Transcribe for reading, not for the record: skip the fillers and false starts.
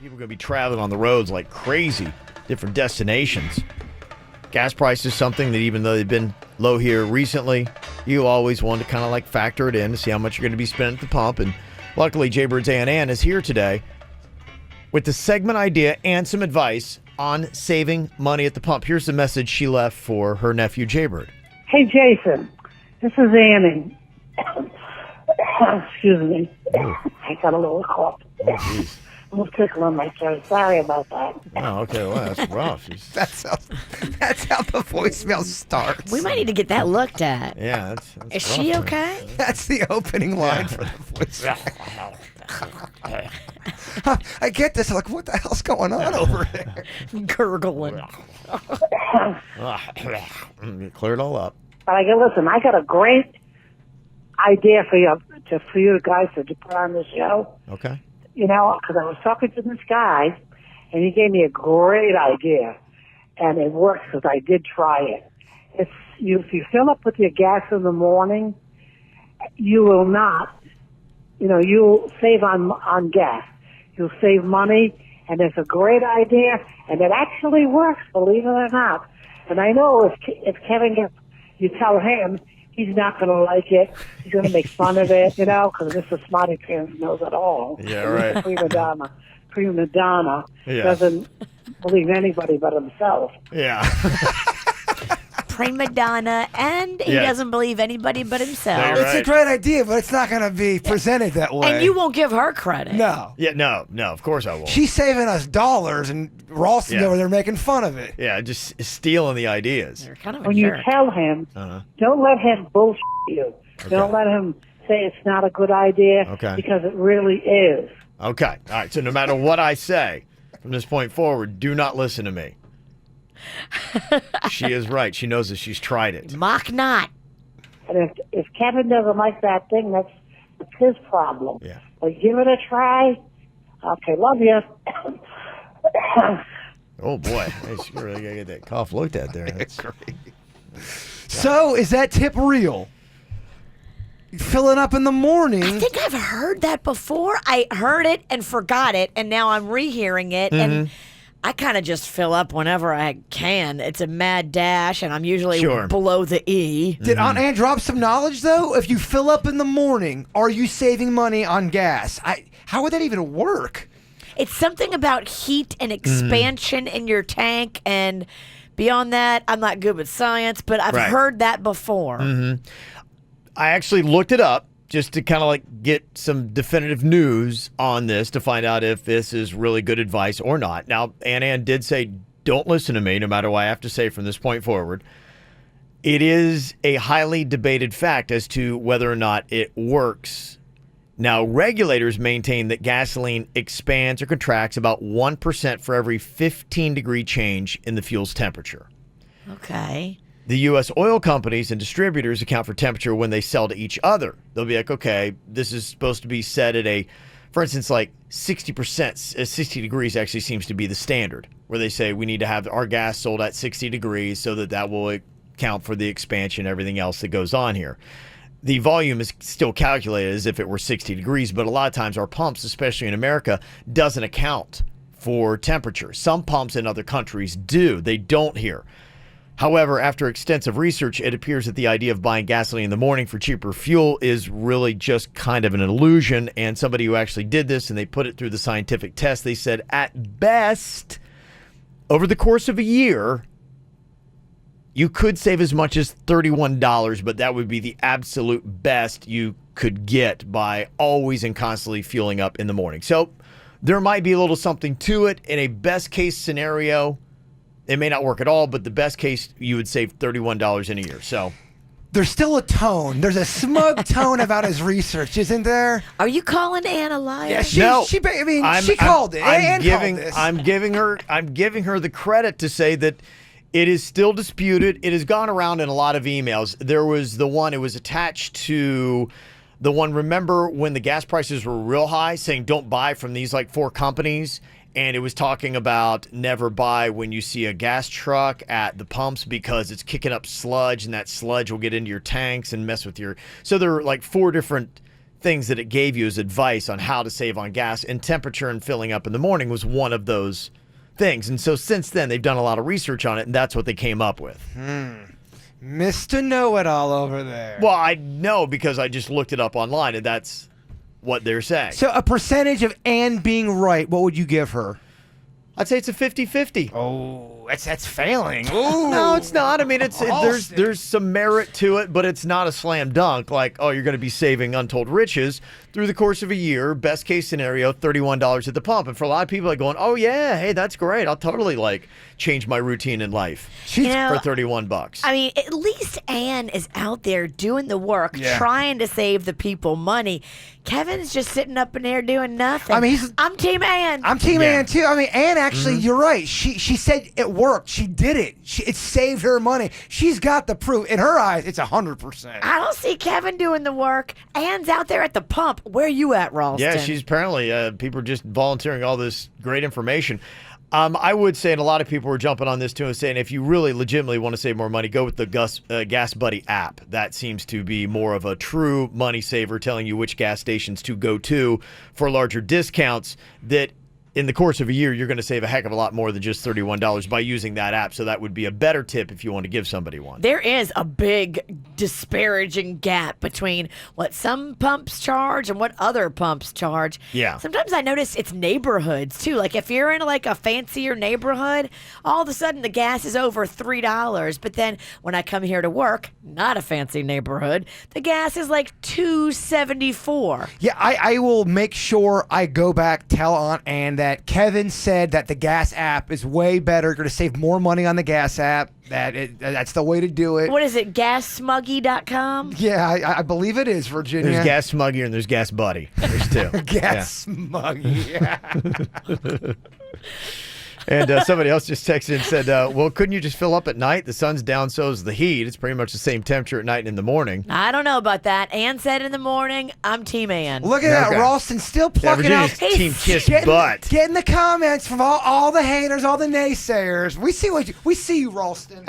People are going to be traveling on the roads like crazy, different destinations. Gas price is something that even though they've been low here recently, you always want to kind of like factor it in to see how much you're going to be spending at the pump. And luckily, Jaybird's Ann is here today with the segment idea and some advice on saving money at the pump. Here's the message she left for her nephew, Jaybird. Hey, Jason. This is Annie. Excuse me. Oh. I got a little cough. Oh, jeez. A little tickle in my throat. Sorry about that. Oh, okay. Well, that's rough. That's how the voicemail starts. We might need to get that looked at. Yeah, that's Is rough, she man. okay? That's the opening line for the voicemail. I get this. I'm like, what the hell's going on over there? Gurgling. Clear it all up. But listen, I got a great idea for you guys to put on the show. Okay. You know, because I was talking to this guy, and he gave me a great idea, and it works because I did try it. If you fill up with your gas in the morning, you will not, you'll save on gas. You'll save money, and it's a great idea, and it actually works, believe it or not. And I know if Kevin you tell him, he's not going to like it. He's going to make fun of it, because Mr. Smarty Pants knows it all. Yeah, right. Prima donna Yeah. doesn't believe anybody but himself. Yeah. Prima donna, and he Yeah. doesn't believe anybody but himself. Right. It's a great idea, but it's not going to be presented that way. And you won't give her credit. No. Yeah, no, of course I won't. She's saving us dollars, and Ralston Yeah. over there making fun of it. Yeah, just stealing the ideas. You're kind of a When you jerk. tell him, Uh-huh. don't let him bullshit you. Don't let him say it's not a good idea Okay. because it really is. Okay. All right. So no matter what I say from this point forward, do not listen to me. She is right. She knows that she's tried it. Mock not. And if Kevin doesn't like that thing, that's his problem. Yeah. But give it a try. Okay, love you. Oh, boy. Hey, she really got to get that cough looked at there. That's Great. So, is that tip real? You fill it up in the morning. I think I've heard that before. I heard it and forgot it, and now I'm rehearing it, and I kind of just fill up whenever I can. It's a mad dash, and I'm usually Sure. below the E. Did Aunt Ann drop some knowledge, though? If you fill up in the morning, are you saving money on gas? How would that even work? It's something about heat and expansion in your tank, and beyond that, I'm not good with science, but I've Right. heard that before. I actually looked it up just to kind of like get some definitive news on this to find out if this is really good advice or not. Now, Ann did say, don't listen to me, no matter what I have to say from this point forward. It is a highly debated fact as to whether or not it works. Now, regulators maintain that gasoline expands or contracts about 1% for every 15-degree change in the fuel's temperature. Okay. The U.S. oil companies and distributors account for temperature when they sell to each other. They'll be like, okay, this is supposed to be set at for instance, like 60%, 60 degrees actually seems to be the standard, where they say we need to have our gas sold at 60 degrees so that will account for the expansion and everything else that goes on here. The volume is still calculated as if it were 60 degrees, but a lot of times our pumps, especially in America, doesn't account for temperature. Some pumps in other countries do. They don't here. However, after extensive research, it appears that the idea of buying gasoline in the morning for cheaper fuel is really just kind of an illusion. And somebody who actually did this and they put it through the scientific test, they said at best, over the course of a year, you could save as much as $31, but that would be the absolute best you could get by always and constantly fueling up in the morning. So there might be a little something to it. In a best case scenario, it may not work at all, but the best case, you would save $31 in a year. So There's still a tone. There's a smug tone about his research, isn't there? Are you calling Ann a liar? Yeah, she called it. Ann called this. I'm giving her the credit to say that it is still disputed. It has gone around in a lot of emails. There was the one, it was attached to the one, remember when the gas prices were real high, saying don't buy from these like 4 companies. And it was talking about never buy when you see a gas truck at the pumps because it's kicking up sludge and that sludge will get into your tanks and mess with your... So there are like 4 different things that it gave you as advice on how to save on gas, and temperature and filling up in the morning was one of those things. And so since then, they've done a lot of research on it, and that's what they came up with. Mr. Know-It-All over there. Well, I know because I just looked it up online, and that's what they're saying. So a percentage of Ann being right, what would you give her? I'd say it's a 50-50. Oh, that's failing. Ooh. No, it's not. I mean, there's Austin. some merit to it, but it's not a slam dunk. Like, oh, you're going to be saving untold riches through the course of a year. Best case scenario, $31 at the pump. And for a lot of people, like going, oh yeah, hey, that's great. I'll totally like change my routine in life You know, for $31. I mean, at least Ann is out there doing the work, Yeah. trying to save the people money. Kevin's just sitting up in there doing nothing. I mean, I'm Team Ann. I'm Team Yeah. Ann too. I mean, Ann actually, you're right. She said it worked. She did it. It saved her money. She's got the proof. In her eyes, it's 100%. I don't see Kevin doing the work. Ann's out there at the pump. Where you at, Ralston? Yeah, she's apparently people are just volunteering all this great information. I would say, and a lot of people were jumping on this too, and saying if you really legitimately want to save more money, go with the Gas Buddy app. That seems to be more of a true money saver, telling you which gas stations to go to for larger discounts. That in the course of a year, you're going to save a heck of a lot more than just $31 by using that app. So that would be a better tip if you want to give somebody one. There is a big disparaging gap between what some pumps charge and what other pumps charge. Yeah. Sometimes I notice it's neighborhoods too. Like if you're in like a fancier neighborhood, all of a sudden the gas is over $3. But then when I come here to work, not a fancy neighborhood, the gas is like $2.74. Yeah, I will make sure I go back, tell Aunt Ann that Kevin said that the gas app is way better. You're going to save more money on the gas app. That's the way to do it. What is it, gassmuggy.com? Yeah, I believe it is, Virginia. There's Gas Smuggy and there's Gas Buddy. There's two. Gas smuggy. Yeah. And somebody else just texted and said, well, couldn't you just fill up at night? The sun's down, so is the heat. It's pretty much the same temperature at night and in the morning. I don't know about that. Ann said in the morning, I'm Team Ann. Look at Okay. that. Ralston still Yeah, plucking out. Virginia's Team Kiss Getting, Butt. getting the comments from all the haters, all the naysayers. We see you, Ralston.